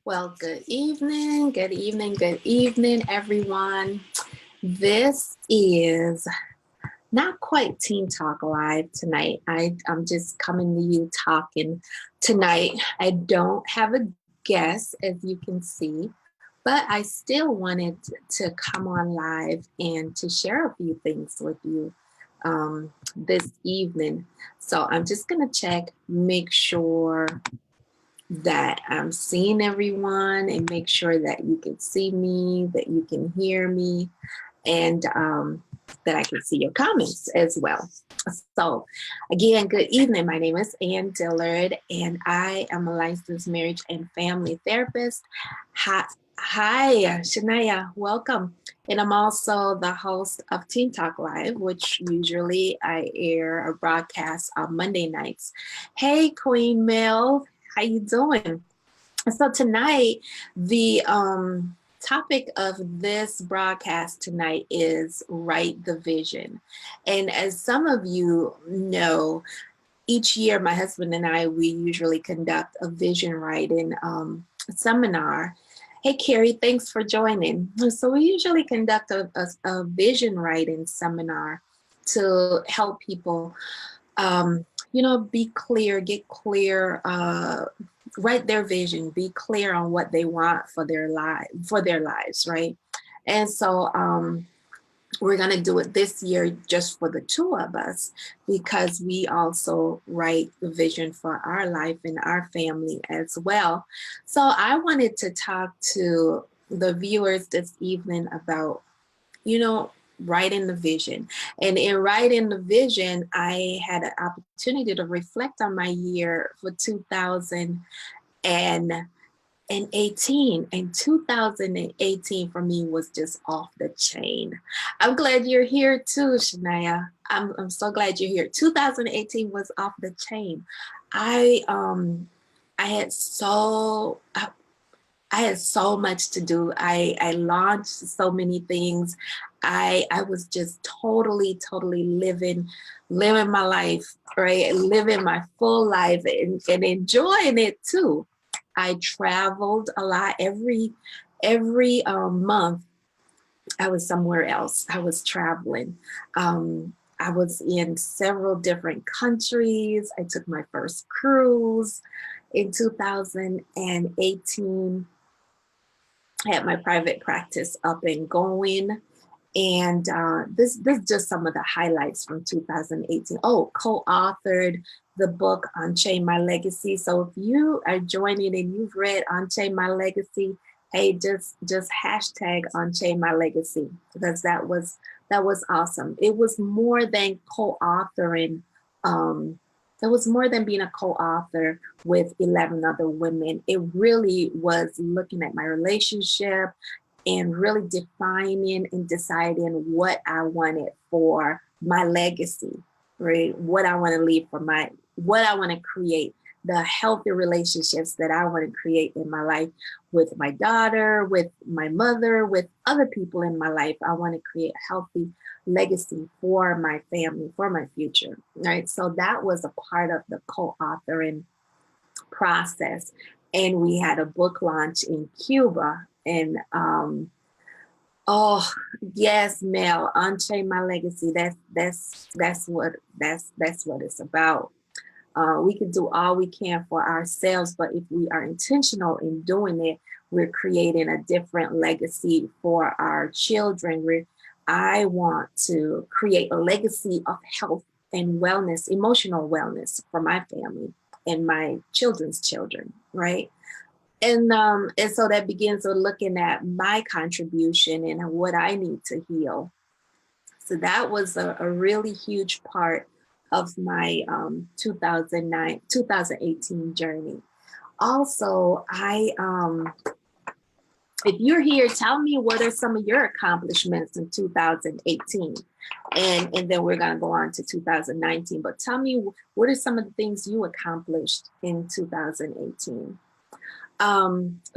Well, good evening, good evening, everyone. This is not quite Teen Talk Live tonight. I'm just coming to you talking tonight. I don't have a guest, as you can see, but I still wanted to come on live and to share a few things with you this evening. So I'm just going to check, make sure that I'm seeing everyone and make sure that you can see me, that you can hear me, and that I can see your comments as well. So, again, good evening. My name is Dillard, and I am a licensed marriage and family therapist. Hi, Shania, welcome. And I'm also the host of Teen Talk Live, which usually I air a broadcast on Monday nights. Hey, Queen Mel, how you doing? So tonight, the topic of this broadcast tonight is Write the Vision. And as some of you know, each year my husband and I, we usually conduct a vision writing seminar. Hey, Carrie, thanks for joining. So we usually conduct a vision writing seminar to help people be clear, get clear, write their vision, be clear on what they want for their lives, right? And so we're going to do it this year just for the two of us, because we also write the vision for our life and our family as well. So I wanted to talk to the viewers this evening about, writing the vision. And in writing the vision, I had an opportunity to reflect on my year for 2018. And 2018 for me was just off the chain. I'm glad you're here too, Shania. I'm so glad you're here. 2018 was off the chain. I had so much to do. I launched so many things. I was just totally living my life, right? Living my full life and enjoying it too. I traveled a lot. Every month I was somewhere else. I was traveling. I was in several different countries. I took my first cruise in 2018. I had my private practice up and going. And this is just some of the highlights from 2018. Oh, co-authored the book Unchain My Legacy. So if you are joining and you've read Unchain My Legacy, hey, just hashtag Unchain My Legacy, because that was awesome. It was more than co-authoring. It was more than being a co-author with 11 other women. It really was looking at my relationship and really defining and deciding what I wanted for my legacy, right? What I want to leave for what I want to create, the healthy relationships that I want to create in my life with my daughter, with my mother, with other people in my life. I want to create a healthy legacy for my family, for my future, right? So that was a part of the co-authoring process. And we had a book launch in Cuba. And oh yes, Mel, Unchain My Legacy. That's what it's about. We can do all we can for ourselves, but if we are intentional in doing it, we're creating a different legacy for our children. I want to create a legacy of health and wellness, emotional wellness for my family and my children's children, right? And so that begins with looking at my contribution and what I need to heal. So that was a really huge part of my 2018 journey. Also, if you're here, tell me what are some of your accomplishments in 2018, and then we're going to go on to 2019. But tell me, what are some of the things you accomplished in 2018?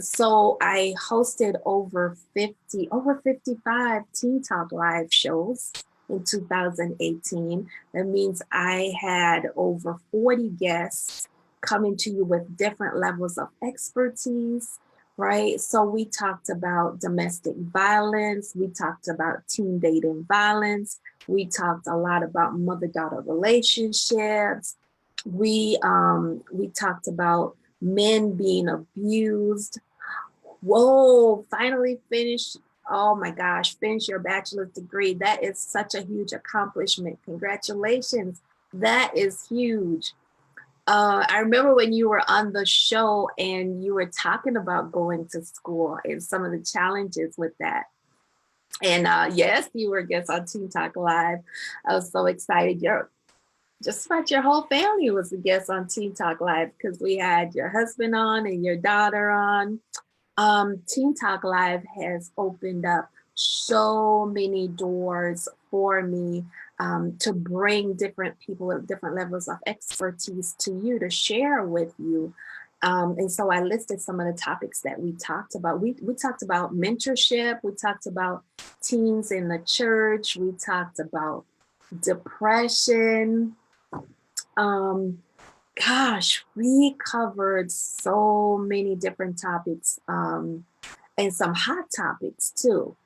So I hosted over 55 Teen Talk Live shows in 2018. That means I had over 40 guests coming to you with different levels of expertise, right? So we talked about domestic violence. We talked about teen dating violence. We talked a lot about mother-daughter relationships. We talked about men being abused. Whoa, finally finished. Oh my gosh, finish your bachelor's degree. That is such a huge accomplishment. Congratulations. That is huge. I remember when you were on the show and you were talking about going to school and some of the challenges with that. And yes, you were a guest on Teen Talk Live. I was so excited. Just about your whole family was a guest on Teen Talk Live because we had your husband on and your daughter on. Teen Talk Live has opened up so many doors for me to bring different people with different levels of expertise to you to share with you. And so I listed some of the topics that we talked about. We talked about mentorship. We talked about teens in the church. We talked about depression. Gosh, we covered so many different topics and some hot topics too.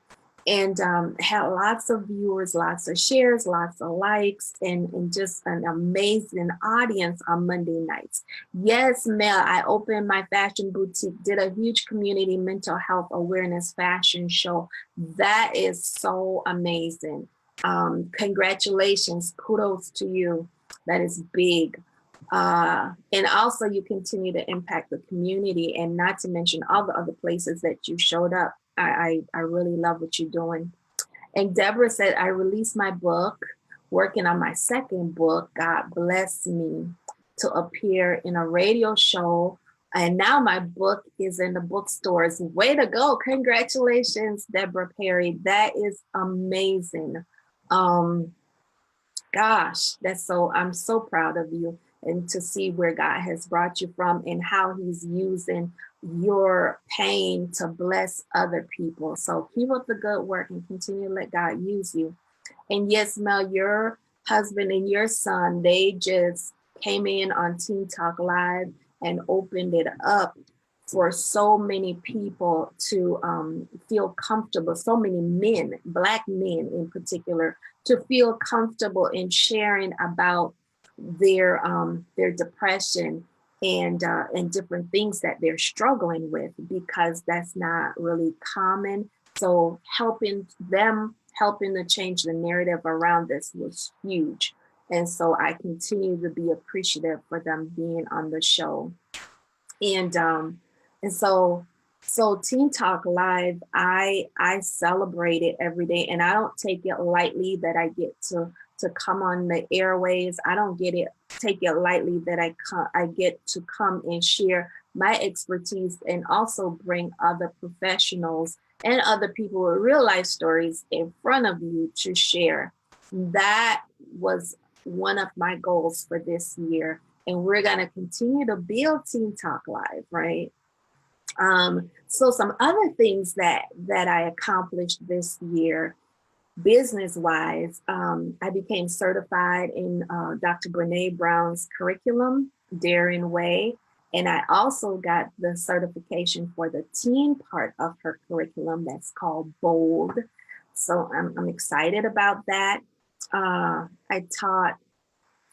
And had lots of viewers, lots of shares, lots of likes, and just an amazing audience on Monday nights. Yes, Mel, I opened my fashion boutique, did a huge community mental health awareness fashion show. That is so amazing. Congratulations, kudos to you. That is big. And also you continue to impact the community, and not to mention all the other places that you showed up. I really love what you're doing. And Deborah said, I released my book, working on my second book, God Bless Me, to appear in a radio show. And now my book is in the bookstores. Way to go. Congratulations, Deborah Perry. That is amazing. Gosh, I'm so proud of you, and to see where God has brought you from and how he's using your pain to bless other people. So keep up the good work and continue to let God use you. And yes, Mel, your husband and your son, they just came in on Teen Talk Live and opened it up for so many people to feel comfortable, so many men, Black men in particular, to feel comfortable in sharing about their depression and different things that they're struggling with, because that's not really common. So helping to change the narrative around this was huge. And so I continue to be appreciative for them being on the show. And so Teen Talk Live, I celebrate it every day, and I don't take it lightly that I get to come on the airways. I don't take it lightly that I get to come and share my expertise and also bring other professionals and other people with real life stories in front of you to share. That was one of my goals for this year. And we're going to continue to build Teen Talk Live, right? So some other things that I accomplished this year, business-wise, I became certified in Dr. Brene Brown's curriculum, Daring Way, and I also got the certification for the teen part of her curriculum that's called Bold. So I'm excited about that. I taught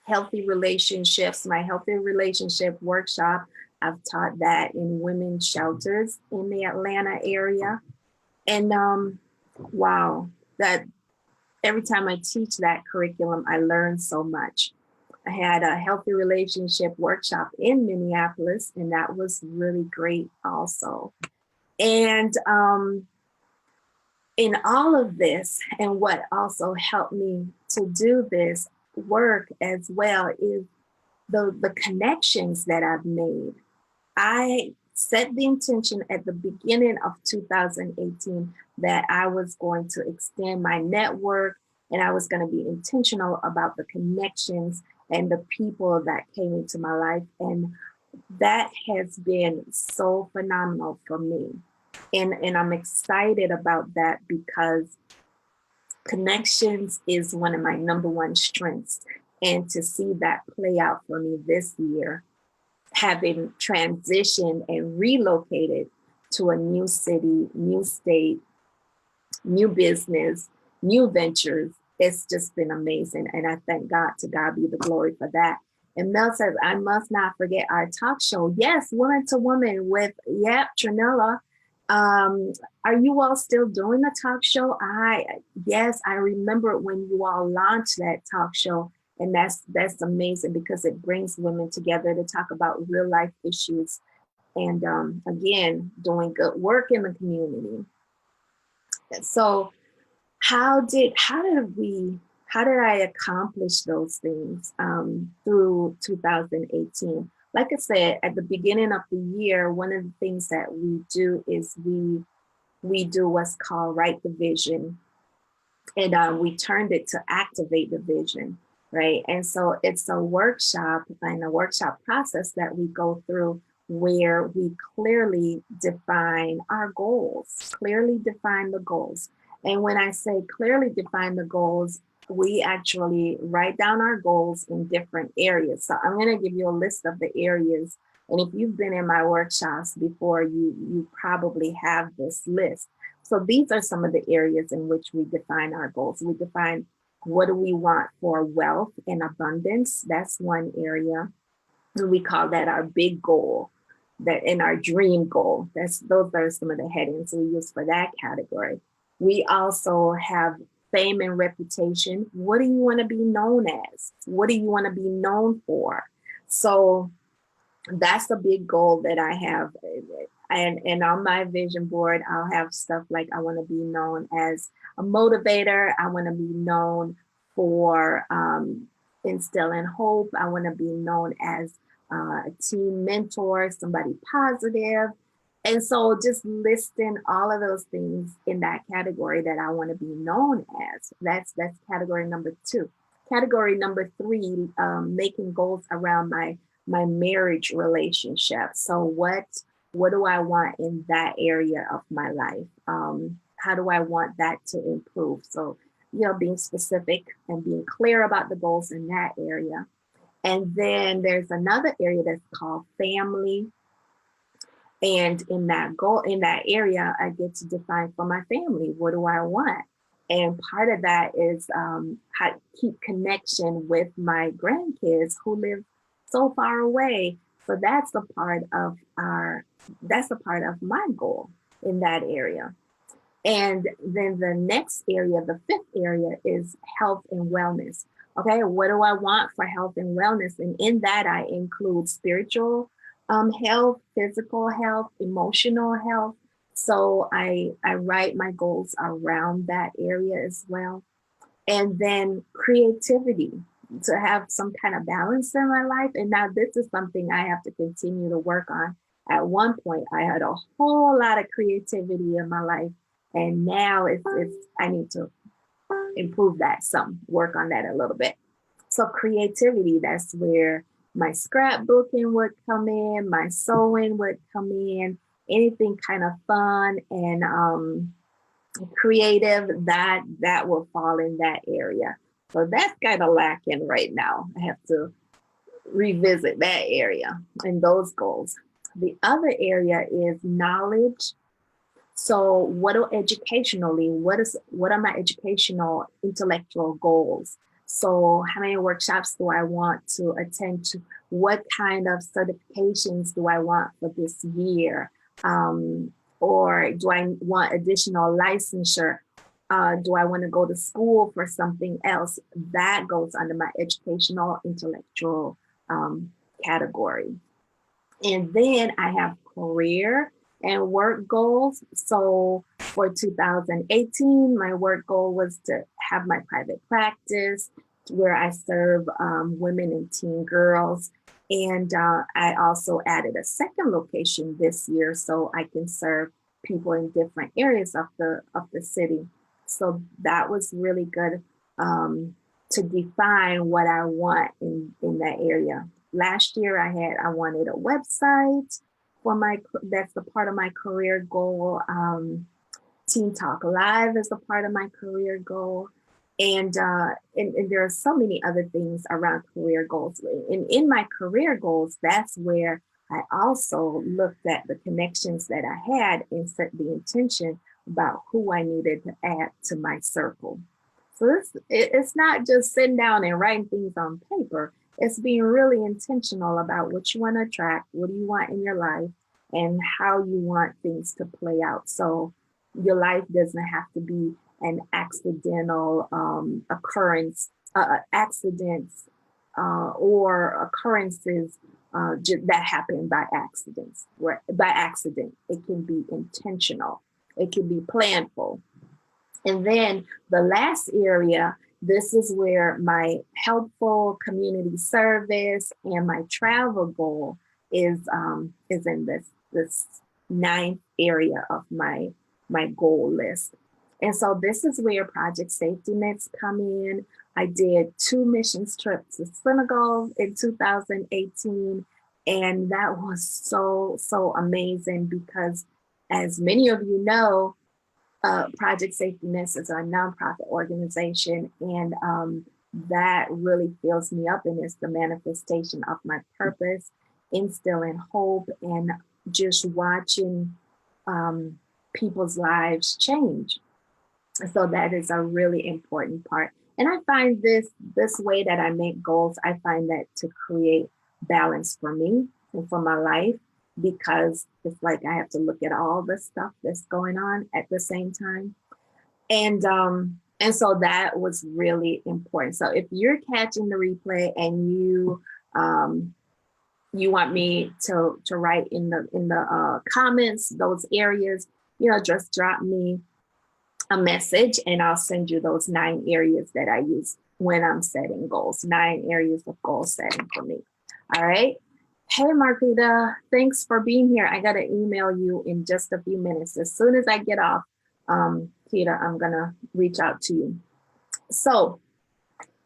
healthy relationships, my healthy relationship workshop. I've taught that in women's shelters in the Atlanta area. And wow, that every time I teach that curriculum, I learn so much. I had a healthy relationship workshop in Minneapolis, and that was really great also. And in all of this, and what also helped me to do this work as well, is the connections that I've made. I set the intention at the beginning of 2018 that I was going to extend my network, and I was going to be intentional about the connections and the people that came into my life. And that has been so phenomenal for me. And I'm excited about that because connections is one of my number one strengths. And to see that play out for me this year, having transitioned and relocated to a new city, new state, new business, new ventures. It's just been amazing. And I thank God, to God be the glory for that. And Mel says, I must not forget our talk show. Yes, Woman to Woman with, Trinella. Um, are you all still doing the talk show? Yes, I remember when you all launched that talk show. And that's amazing, because it brings women together to talk about real life issues. And again, doing good work in the community. So how did I accomplish those things through 2018? Like I said, at the beginning of the year, one of the things that we do is we do what's called Write the Vision, and we turned it to Activate the Vision, right? And so it's a workshop and a workshop process that we go through, where we clearly define our goals, clearly define the goals. And when I say clearly define the goals, we actually write down our goals in different areas. So I'm going to give you a list of the areas. And if you've been in my workshops before, you probably have this list. So these are some of the areas in which we define our goals. We define, what do we want for wealth and abundance? That's one area. And we call that our big goal, that in our dream goal. Those are some of the headings we use for that category. We also have fame and reputation. What do you want to be known as? What do you want to be known for? So that's a big goal that I have. And on my vision board, I'll have stuff like, I want to be known as a motivator. I want to be known for instilling hope. I want to be known as a team mentor, somebody positive. And so just listing all of those things in that category that I want to be known as. That's category number 2. Category number 3, making goals around my marriage relationship. So what do I want in that area of my life? How do I want that to improve? So, being specific and being clear about the goals in that area. And then there's another area that's called family. And in that area, I get to define for my family, what do I want? And part of that is how to keep connection with my grandkids who live so far away. So that's a part of my goal in that area. And then the next area, the 5th area, is health and wellness. Okay, what do I want for health and wellness? And in that, I include spiritual health, physical health, emotional health. So I write my goals around that area as well. And then creativity, to have some kind of balance in my life. And now this is something I have to continue to work on. At one point, I had a whole lot of creativity in my life. And now I need to improve that some, work on that a little bit. So creativity, that's where my scrapbooking would come in, my sewing would come in, anything kind of fun and creative, that will fall in that area. So that's kind of lacking right now. I have to revisit that area and those goals. The other area is knowledge. So educationally, what are my educational intellectual goals? So how many workshops do I want to attend to? What kind of certifications do I want for this year? Or do I want additional licensure? Do I want to go to school for something else? That goes under my educational intellectual category. And then I have career and work goals. So for 2018, my work goal was to have my private practice where I serve women and teen girls. And I also added a second location this year so I can serve people in different areas of the city. So that was really good to define what I want in that area. Last year I wanted a website that's the part of my career goal. Teen Talk Live is a part of my career goal. And there are so many other things around career goals. And in my career goals, that's where I also looked at the connections that I had and set the intention about who I needed to add to my circle. So it's not just sitting down and writing things on paper. It's being really intentional about what you want to attract, what do you want in your life, and how you want things to play out. So your life doesn't have to be an accidental occurrence, accidents or occurrences that happen by accidents. Right? By accident, it can be intentional. It can be planful. And then the last area, this is where my helpful community service and my travel goal is in this ninth area of my goal list. And so this is where Project Safety Nets come in. I did 2 missions trips to Senegal in 2018. And that was so amazing because, as many of you know, Project Safety Nets is a nonprofit organization, and that really fills me up, and it's the manifestation of my purpose, instilling hope, and just watching people's lives change. So that is a really important part. And I find this way that I make goals, I find that to create balance for me and for my life, because it's like I have to look at all the stuff that's going on at the same time. And so that was really important. So if you're catching the replay and you want me to write in the comments those areas, just drop me a message and I'll send you those 9 areas that I use when I'm setting goals. 9 areas of goal setting for me. All right. Hey, Marquita, thanks for being here. I got to email you in just a few minutes. As soon as I get off, Peter, I'm going to reach out to you. So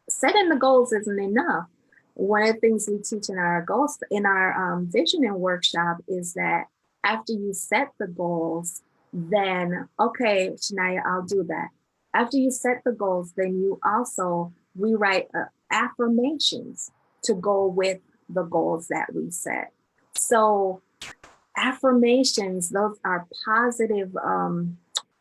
setting the goals isn't enough. One of the things we teach in our goals, in our visioning workshop, is that after you set the goals, then, okay, Shania, I'll do that. After you set the goals, then you also rewrite affirmations to go with the goals that we set. So affirmations, those are positive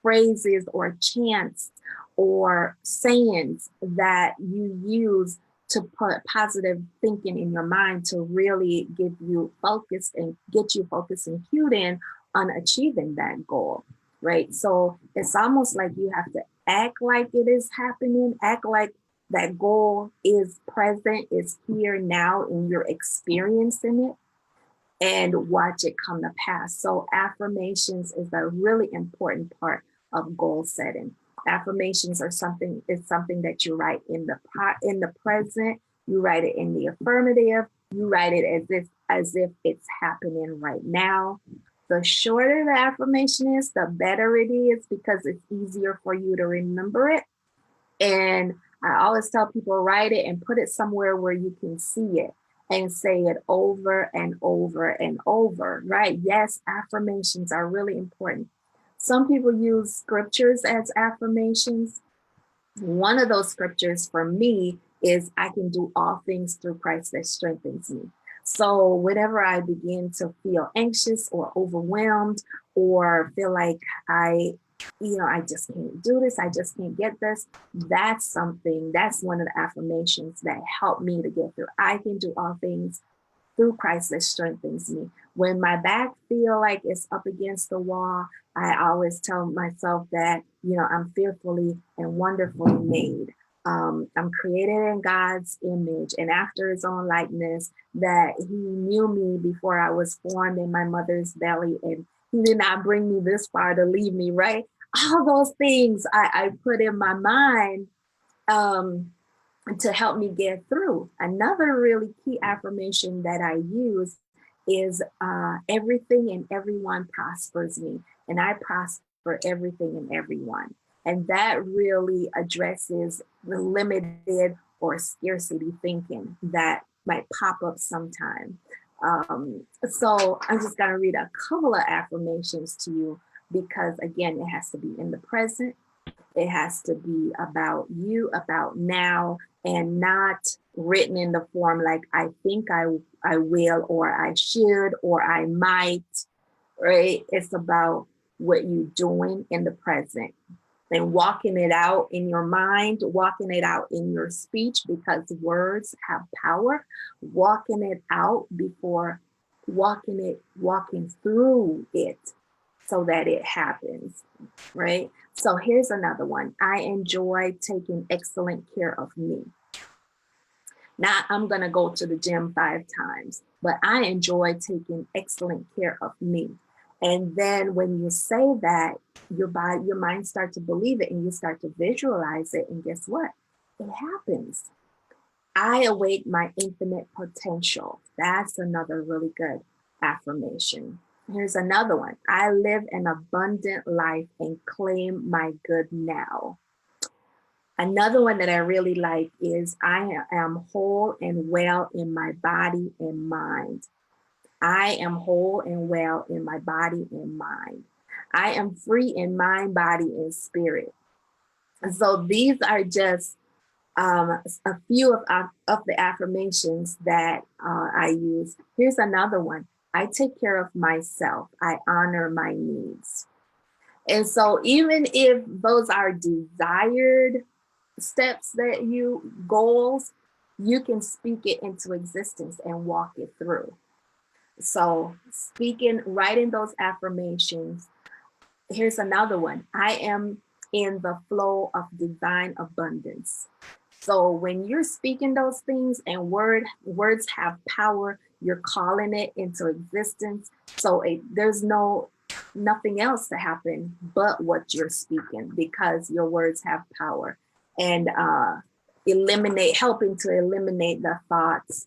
phrases or chants or sayings that you use to put positive thinking in your mind to really give you focused and get you focused and cued in on achieving that goal, right? So it's almost like you have to act like it is happening, act like that goal is present, is here now, and you're experiencing it, and watch it come to pass. So affirmations is a really important part of goal setting. Affirmations are something that you write in the present, you write it in the affirmative, you write it as if it's happening right now. The shorter the affirmation is, the better it is, because it's easier for you to remember it. And I always tell people, write it and put it somewhere where you can see it and say it over and over and over, right? Yes, affirmations are really important. Some people use scriptures as affirmations. One of those scriptures for me is, I can do all things through Christ that strengthens me. So whenever I begin to feel anxious or overwhelmed or feel like I just can't do this, I just can't get this, that's one of the affirmations that help me to get through. I can do all things through Christ that strengthens me. When my back feel like it's up against the wall, I always tell myself that, I'm fearfully and wonderfully made. I'm created in God's image and after his own likeness, that he knew me before I was formed in my mother's belly, and he did not bring me this far to leave me, right? All those things I put in my mind to help me get through. Another really key affirmation that I use is everything and everyone prospers me, and I prosper everything and everyone. And that really addresses the limited or scarcity thinking that might pop up sometime. So I'm just going to read a couple of affirmations to you, because again, it has to be in the present. It has to be about you, about now, and not written in the form like, I think I I will, or I should, or I might, right? It's about what you're doing in the present and walking it out in your mind, walking it out in your speech, because words have power. Walking it out before walking through it so that it happens, right? So here's another one. I enjoy taking excellent care of me. Not I'm going to go to the gym 5 times, but I enjoy taking excellent care of me. And then when you say that, your body, your mind starts to believe it, and you start to visualize it. And guess what? It happens. I awake my infinite potential. That's another really good affirmation. Here's another one. I live an abundant life and claim my good now. Another one that I really like is I am whole and well in my body and mind. I am whole and well in my body and mind. I am free in mind, body, and spirit. And so these are just a few of the affirmations that I use. Here's another one. I take care of myself. I honor my needs. And so even if those are desired steps that goals, you can speak it into existence and walk it through. So writing those affirmations. Here's another one. I am in the flow of divine abundance. So when you're speaking those things, and words have power, you're calling it into existence. So there's nothing else to happen but what you're speaking, because your words have power. And helping to eliminate the thoughts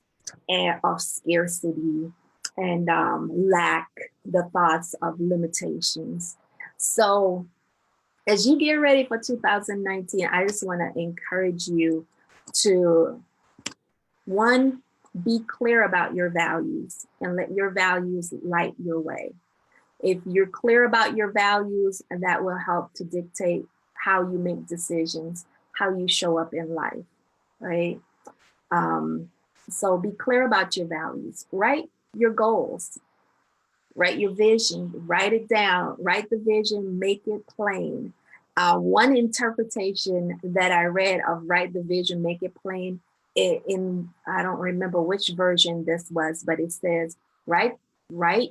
of scarcity and lack, the thoughts of limitations. So as you get ready for 2019, I just want to encourage you to, one, be clear about your values and let your values light your way. If you're clear about your values, that will help to dictate how you make decisions, how you show up in life, right? So be clear about your values. Write your goals, write your vision, write it down, write the vision, make it plain. One interpretation that I read of write the vision, make it plain, I don't remember which version this was, but it says, write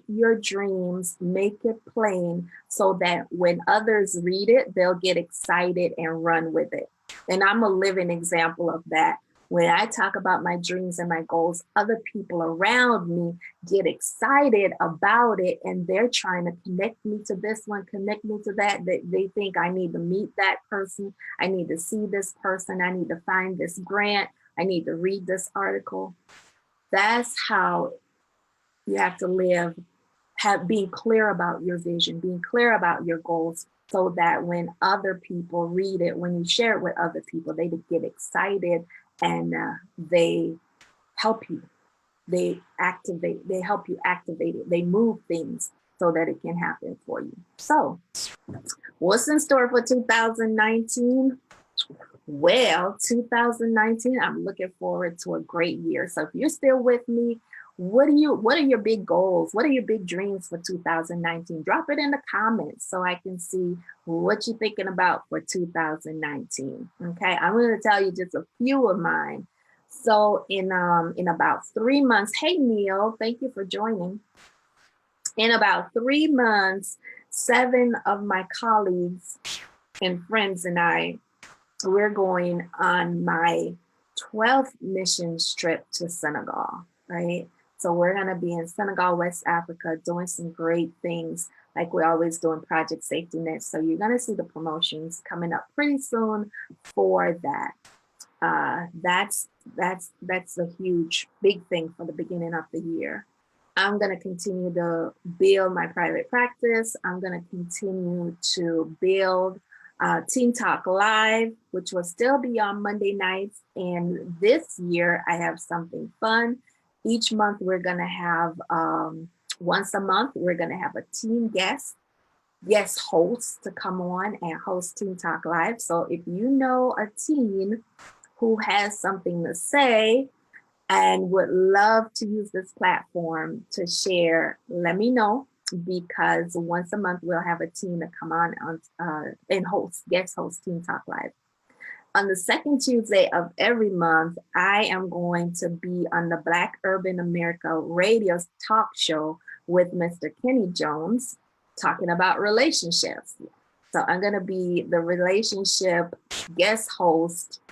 your dreams, make it plain, so that when others read it, they'll get excited and run with it. And I'm a living example of that. When I talk about my dreams and my goals, other people around me get excited about it, and they're trying to connect me to this one, connect me to that. They think I need to meet that person. I need to see this person. I need to find this grant. I need to read this article. That's how you have to live, being clear about your vision, being clear about your goals, so that when other people read it, when you share it with other people, they get excited and they help you. They help you activate it. They move things so that it can happen for you. So what's in store for 2019? Well, 2019, I'm looking forward to a great year. So if you're still with me, what are your big goals? What are your big dreams for 2019? Drop it in the comments so I can see what you're thinking about for 2019. Okay, I'm going to tell you just a few of mine. So in about 3 months, hey Neil, thank you for joining. In about 3 months, 7 of my colleagues and friends and we're going on my 12th mission trip to Senegal, right? So we're going to be in Senegal, West Africa, doing some great things like we're always doing Project Safety Net. So you're going to see the promotions coming up pretty soon for that. That's a huge, big thing for the beginning of the year. I'm going to continue to build my private practice. I'm going to continue to build Teen Talk Live, which will still be on Monday nights. And this year I have something fun. Each month we're going to have, once a month, we're going to have a teen guest host to come on and host Teen Talk Live. So if you know a teen who has something to say, and would love to use this platform to share, let me know, because once a month we'll have a team to come on and guest host Team Talk Live. On the second Tuesday of every month, I am going to be on the Black Urban America radio talk show with Mr. Kenny Jones, talking about relationships. So I'm going to be the relationship guest host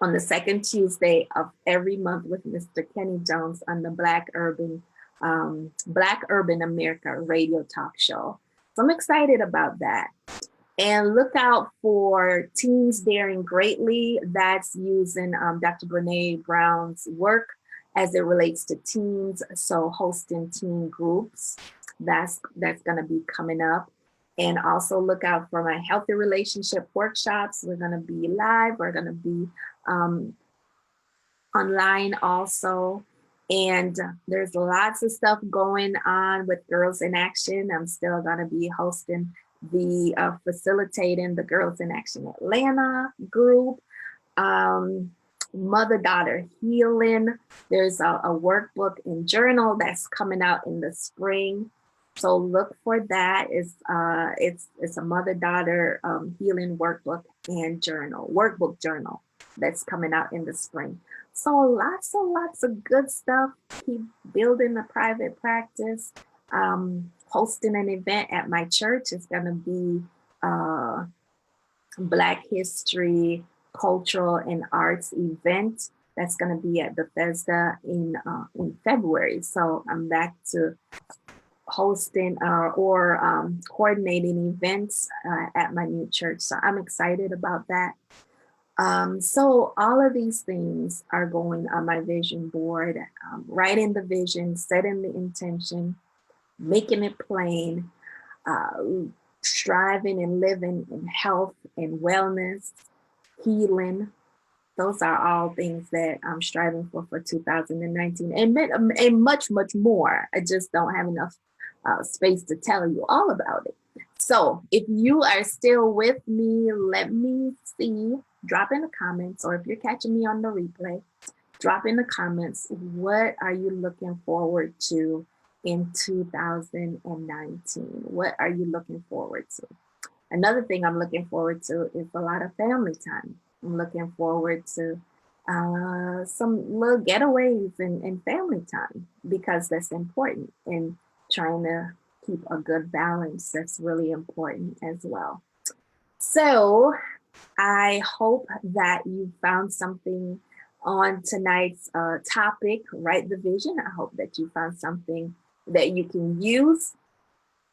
on the second Tuesday of every month with Mr. Kenny Jones on the Black Urban America radio talk show. So I'm excited about that. And look out for Teens Daring Greatly. That's using Dr. Brene Brown's work as it relates to teens. So hosting teen groups, that's going to be coming up. And also look out for my healthy relationship workshops. We're going to be live. We're going to be online also. And there's lots of stuff going on with Girls in Action. I'm still going to be hosting facilitating the Girls in Action Atlanta group. Mother-daughter healing. There's a workbook and journal that's coming out in the spring. So look for that. It's a mother-daughter healing workbook journal that's coming out in the spring. So lots of good stuff. Keep building a private practice. Hosting an event at my church. It's going to be Black History, Cultural, and Arts event that's going to be at Bethesda in February. So I'm back to hosting or coordinating events at my new church. So I'm excited about that. So all of these things are going on my vision board, writing the vision, setting the intention, making it plain, striving and living in health and wellness, healing. Those are all things that I'm striving for 2019 and much more. I just don't have enough space to tell you all about it. So if you are still with me, let me see, drop in the comments, or if you're catching me on the replay, drop in the comments, what are you looking forward to in 2019? What are you looking forward to? Another thing I'm looking forward to is a lot of family time. I'm looking forward to some little getaways and family time, because that's important, and trying to keep a good balance. That's really important as well. So I hope that you found something on tonight's topic, Write the Vision. I hope that you found something that you can use.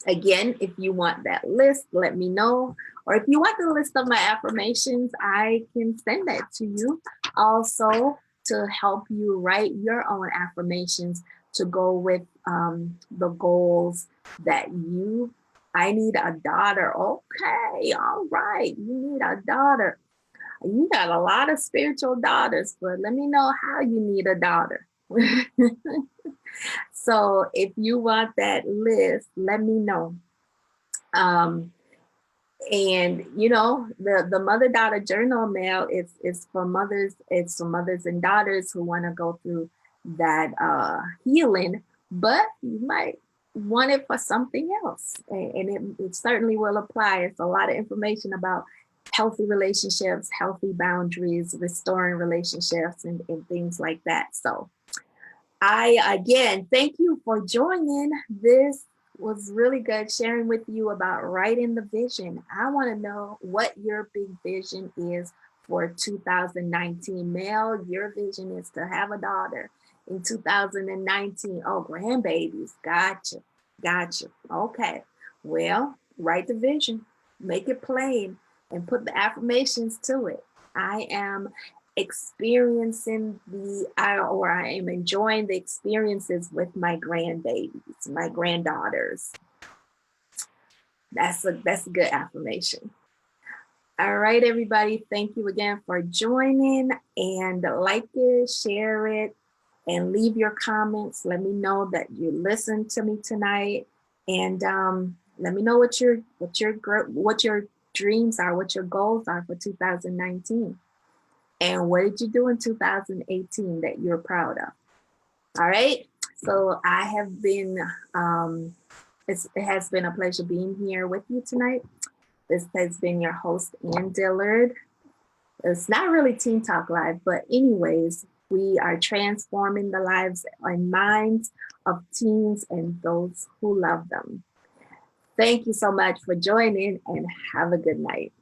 Again, if you want that list, let me know. Or if you want the list of my affirmations, I can send that to you. Also, to help you write your own affirmations to go with the goals that I need a daughter. Okay, all right. You need a daughter. You got a lot of spiritual daughters, but let me know how you need a daughter. So if you want that list, let me know. And you know, the mother-daughter journal mail is for mothers. It's for mothers and daughters who want to go through that healing, but you might want it for something else, and it certainly will apply. It's a lot of information about healthy relationships, healthy boundaries, restoring relationships, and things like that. So again, thank you for joining. This was really good, sharing with you about writing the vision. I want to know what your big vision is for 2019. Mel, your vision is to have a daughter in 2019. Oh, grandbabies. Gotcha. Okay. Well, write the vision, make it plain, and put the affirmations to it. I am experiencing I am enjoying the experiences with my grandbabies, my granddaughters. That's a good affirmation. All right, everybody. Thank you again for joining, and like it, share it, and leave your comments. Let me know that you listened to me tonight, and let me know what your dreams are, what your goals are for 2019. And what did you do in 2018 that you're proud of? All right. So I have been, it has been a pleasure being here with you tonight. This has been your host, Ann Dillard. It's not really Teen Talk Live, but anyways, we are transforming the lives and minds of teens and those who love them. Thank you so much for joining and have a good night.